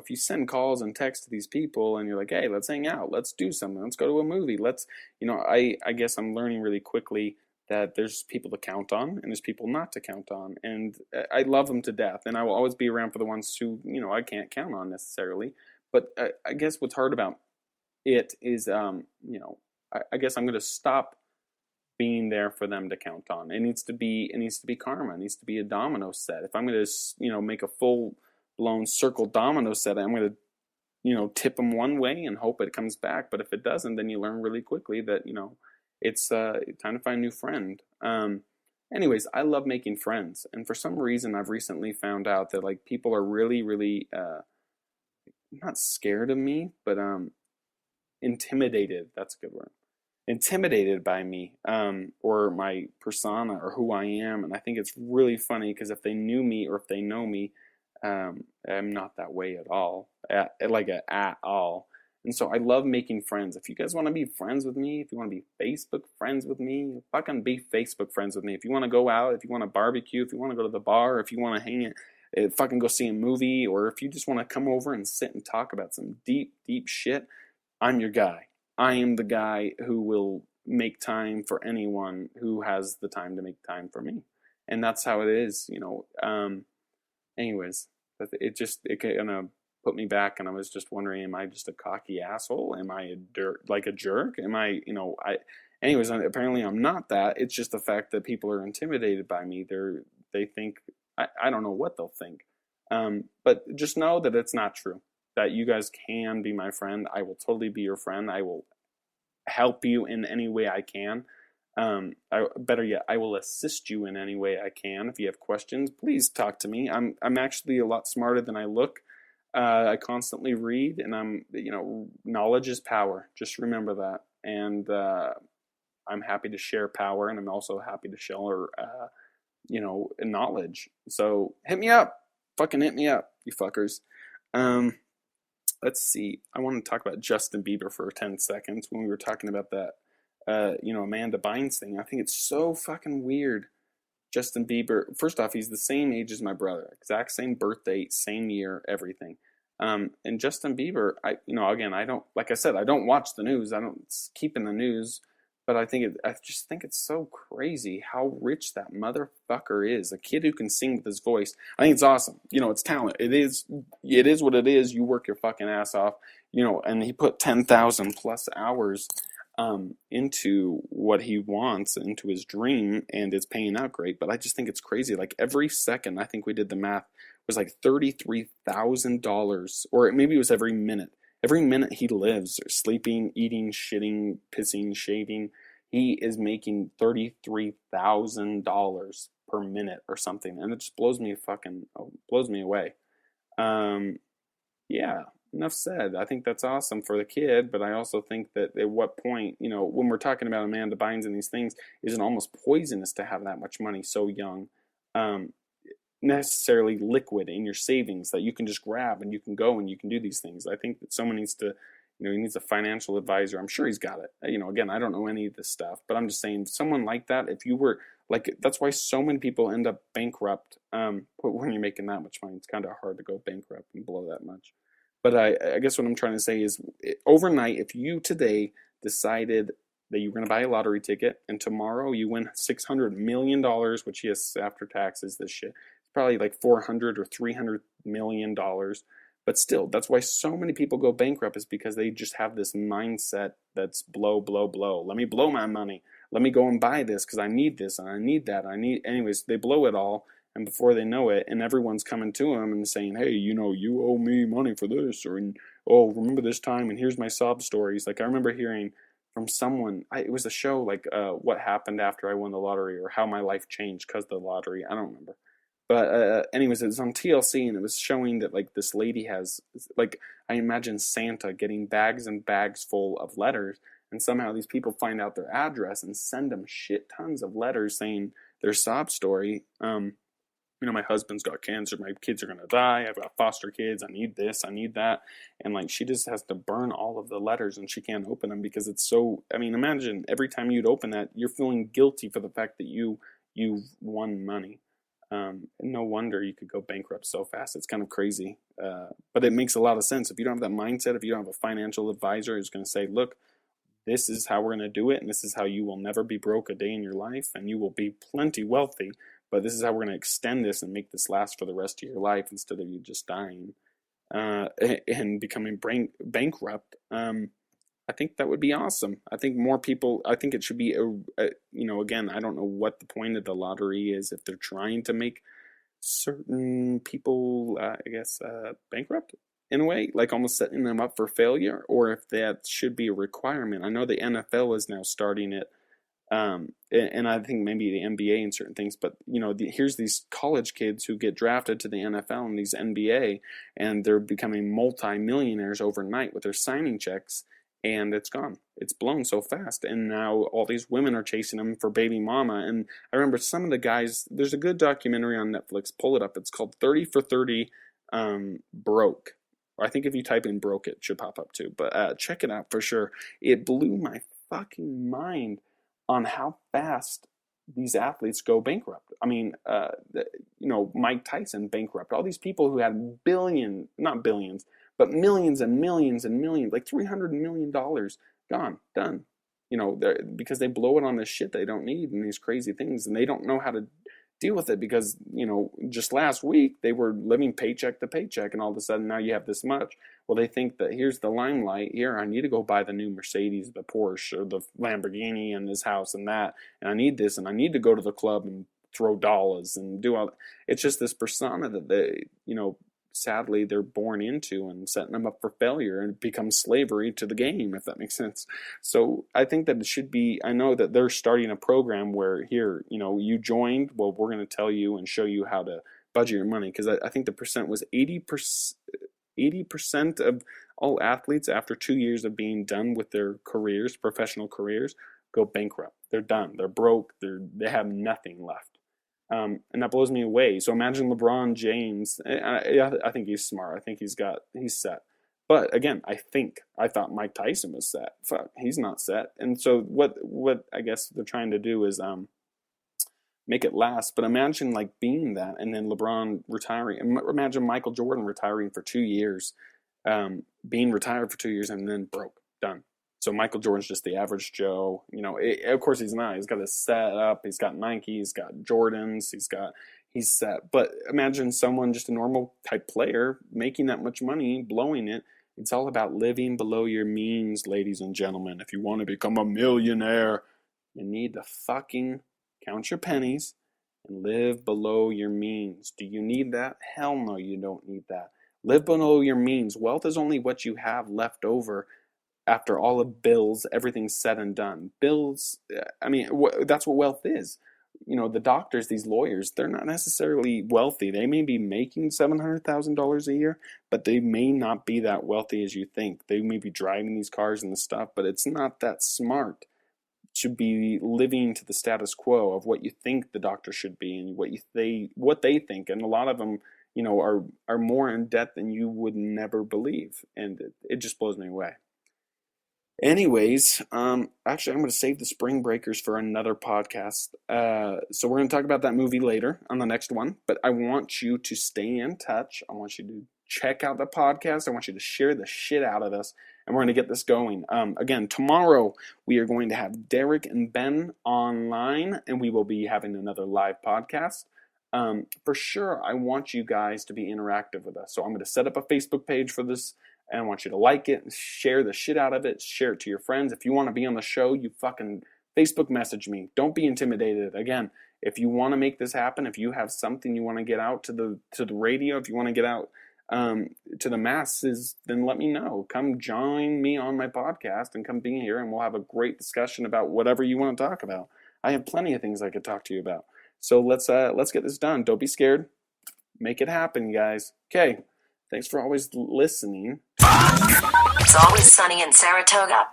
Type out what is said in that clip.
if you send calls and texts to these people and you're like, hey, let's hang out, let's do something, let's go to a movie, I guess I'm learning really quickly that there's people to count on and there's people not to count on. And I love them to death. And I will always be around for the ones who, I can't count on necessarily. But I guess what's hard about it is, I guess I'm going to stop being there for them to count on. It needs to be karma. It needs to be a domino set. If I'm going to, make a full blown circle domino set, I'm going to, tip them one way and hope it comes back. But if it doesn't, then you learn really quickly that, it's time to find a new friend. Anyways, I love making friends. And for some reason, I've recently found out that like people are really, really, not scared of me, but, intimidated. That's a good word. Intimidated by me, or my persona or who I am. And I think it's really funny because if they knew me or if they know me, I'm not that way at all, at all. And so I love making friends. If you guys want to be friends with me, if you want to be Facebook friends with me, fucking be Facebook friends with me. If you want to go out, if you want to barbecue, if you want to go to the bar, if you want to hang it, fucking go see a movie, or if you just want to come over and sit and talk about some deep, deep shit, I'm your guy. I am the guy who will make time for anyone who has the time to make time for me. And that's how it is, anyways, it kind of put me back, and I was just wondering, am I just a cocky asshole? Am I a jerk? Am I, anyways, apparently I'm not that. It's just the fact that people are intimidated by me. They think, I don't know what they'll think. But just know that it's not true, that you guys can be my friend. I will totally be your friend. I will help you in any way I can. Better yet, I will assist you in any way I can. If you have questions, please talk to me. I'm actually a lot smarter than I look. I constantly read, and knowledge is power. Just remember that. And I'm happy to share power, and I'm also happy to share, knowledge. So hit me up. Fucking hit me up, you fuckers. Let's see. I want to talk about Justin Bieber for 10 seconds when we were talking about that, Amanda Bynes thing. I think it's so fucking weird. Justin Bieber, first off, he's the same age as my brother, exact same birthday, same year, everything. And Justin Bieber, I don't, like I said, I don't watch the news. I don't keep in the news, but I just think it's so crazy how rich that motherfucker is. A kid who can sing with his voice. I think it's awesome. It's talent. It is what it is. You work your fucking ass off, and he put 10,000 plus hours into what he wants, into his dream, and it's paying out great. But I just think it's crazy. Like every second, I think we did the math, was like $33,000, or maybe it was every minute. Every minute he lives, sleeping, eating, shitting, pissing, shaving, he is making $33,000 per minute or something, and it just blows me away. Yeah. Enough said. I think that's awesome for the kid, but I also think that at what point, when we're talking about Amanda Bynes and these things, isn't almost poisonous to have that much money so young, necessarily liquid in your savings that you can just grab and you can go and you can do these things. I think that someone needs to, he needs a financial advisor. I'm sure he's got it. Again, I don't know any of this stuff, but I'm just saying, someone like that, if you were, that's why so many people end up bankrupt when you're making that much money. It's kind of hard to go bankrupt and blow that much. But I guess what I'm trying to say is, overnight, if you today decided that you were going to buy a lottery ticket and tomorrow you win $600 million, which yes, after taxes, this shit, it's probably like $400 or $300 million. But still, that's why so many people go bankrupt, is because they just have this mindset that's blow, blow, blow. Let me blow my money. Let me go and buy this because I need this and I need that. Anyways, they blow it all. And before they know it, and everyone's coming to them and saying, hey, you owe me money for this, or, oh, remember this time, and here's my sob stories. Like, I remember hearing from someone, it was a show, like, what happened after I won the lottery, or how my life changed because of the lottery. I don't remember. But anyways, it was on TLC, and it was showing that, like, this lady has, like, I imagine Santa getting bags and bags full of letters, and somehow these people find out their address and send them shit tons of letters saying their sob story. My husband's got cancer, my kids are going to die, I've got foster kids, I need this, I need that. And, like, she just has to burn all of the letters, and she can't open them because it's so, imagine every time you'd open that, you're feeling guilty for the fact that you've won money. No wonder you could go bankrupt so fast. It's kind of crazy. But it makes a lot of sense. If you don't have that mindset, if you don't have a financial advisor who's going to say, look, this is how we're going to do it, and this is how you will never be broke a day in your life, and you will be plenty wealthy, but this is how we're going to extend this and make this last for the rest of your life instead of you just dying and becoming bankrupt. I think that would be awesome. I think more people, I think it should be, again, I don't know what the point of the lottery is if they're trying to make certain people, bankrupt in a way, like almost setting them up for failure, or if that should be a requirement. I know the NFL is now starting it, and I think maybe the NBA and certain things, but here's these college kids who get drafted to the NFL and these NBA, and they're becoming multi-millionaires overnight with their signing checks. And it's gone. It's blown so fast. And now all these women are chasing them for baby mama. And I remember some of the guys, there's a good documentary on Netflix. Pull it up. It's called 30 for 30 Broke. I think if you type in broke, it should pop up too. But check it out for sure. It blew my fucking mind on how fast these athletes go bankrupt. I mean, Mike Tyson bankrupt. All these people who had not billions, but millions and millions and millions, like $300 million gone, done. Because they blow it on this shit they don't need and these crazy things, and they don't know how to deal with it because, just last week they were living paycheck to paycheck, and all of a sudden now you have this much. Well, they think that here's the limelight. Here, I need to go buy the new Mercedes, the Porsche, or the Lamborghini, and this house and that, and I need this, and I need to go to the club and throw dollars and do all. It's just this persona that they, sadly they're born into, and setting them up for failure, and it becomes slavery to the game, if that makes sense. So I think that it should be, I know that they're starting a program where here, you joined, well, we're going to tell you and show you how to budget your money, because I think the percent was 80% of all athletes after 2 years of being done with their careers, professional careers, go bankrupt. They're done. They're broke. They have nothing left. And that blows me away. So imagine LeBron James. I think he's smart. I think he's set. But again, I thought Mike Tyson was set. Fuck, he's not set. And so what I guess they're trying to do is make it last. But imagine like being that, and then LeBron retiring. Imagine Michael Jordan retiring for 2 years, being retired for 2 years, and then broke, done. So Michael Jordan's just the average Joe. Of course he's not. He's got his setup. He's got Nike. He's got Jordans. He's set. But imagine someone, just a normal type player, making that much money, blowing it. It's all about living below your means, ladies and gentlemen. If you want to become a millionaire, you need to fucking count your pennies and live below your means. Do you need that? Hell no, you don't need that. Live below your means. Wealth is only what you have left over after all of bills, everything's said and done. Bills, that's what wealth is. The doctors, these lawyers, they're not necessarily wealthy. They may be making $700,000 a year, but they may not be that wealthy as you think. They may be driving these cars and the stuff, but it's not that smart to be living to the status quo of what you think the doctor should be and what they think. And a lot of them, are more in debt than you would never believe. And it just blows me away. Anyways, actually, I'm going to save the Spring Breakers for another podcast. So we're going to talk about that movie later on the next one. But I want you to stay in touch. I want you to check out the podcast. I want you to share the shit out of this. And we're going to get this going. Again, tomorrow we are going to have Derek and Ben online. And we will be having another live podcast. For sure, I want you guys to be interactive with us. So I'm going to set up a Facebook page for this. And I want you to like it and share the shit out of it. Share it to your friends. If you want to be on the show, you fucking Facebook message me. Don't be intimidated. Again, if you want to make this happen, if you have something you want to get out to the radio, if you want to get out to the masses, then let me know. Come join me on my podcast and come be here, and we'll have a great discussion about whatever you want to talk about. I have plenty of things I could talk to you about. So let's get this done. Don't be scared. Make it happen, guys. Okay. Thanks for always listening. It's always sunny in Saratoga.